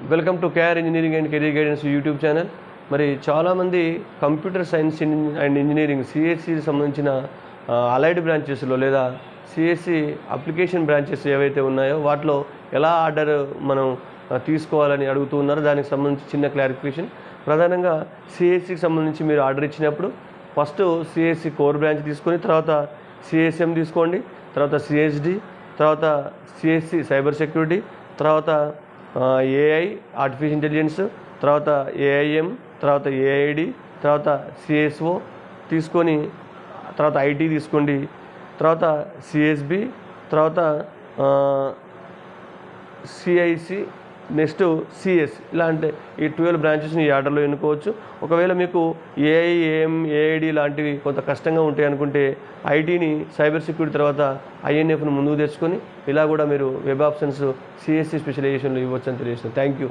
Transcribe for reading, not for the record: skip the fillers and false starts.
Welcome to KR engineering and career guidance YouTube channel. మరి చాలామంది computer science and engineering సిఎస్సికి సంబంధించిన allied బ్రాంచెస్లో లేదా సిఎస్సి అప్లికేషన్ బ్రాంచెస్ ఏవైతే ఉన్నాయో వాటిలో ఎలా ఆర్డర్ మనం తీసుకోవాలని అడుగుతూ ఉన్నారు. దానికి సంబంధించి చిన్న క్లారిఫికేషన్. ప్రధానంగా సిఎస్సికి సంబంధించి మీరు ఆర్డర్ ఇచ్చినప్పుడు ఫస్ట్ సిఎస్సి కోర్ బ్రాంచ్ తీసుకొని తర్వాత సిఎస్ఎం తీసుకోండి, తర్వాత సిఎస్డి, తర్వాత సిఎస్సి సైబర్ సెక్యూరిటీ, తర్వాత ఏఐ ఆర్టిఫిషియల్ ఇంటెలిజెన్స్, తర్వాత ఏఐఎం, తర్వాత ఏఐడి, తర్వాత సిఎస్ఓ తీసుకొని తర్వాత ఐటీ తీసుకోండి, తర్వాత సిఎస్బి, తర్వాత సిఐసి, నెక్స్ట్ సిఎస్. ఇలాంటి ఈ 12 బ్రాంచెస్ని ఈ ఆర్డర్లో ఎన్నుకోవచ్చు. ఒకవేళ మీకు ఏఐ, ఏఎం, ఏఐడి లాంటివి కొంత కష్టంగా ఉంటాయి అనుకుంటే ఐటీని సైబర్ సెక్యూరిటీ తర్వాత ఐఎన్ఎఫ్ను ముందుకు తెచ్చుకొని ఇలా కూడా మీరు వెబ్ ఆప్షన్స్ సిఎస్సి స్పెషలైజేషన్లో ఇవ్వచ్చు అని తెలియజేస్తుంది. Thank you.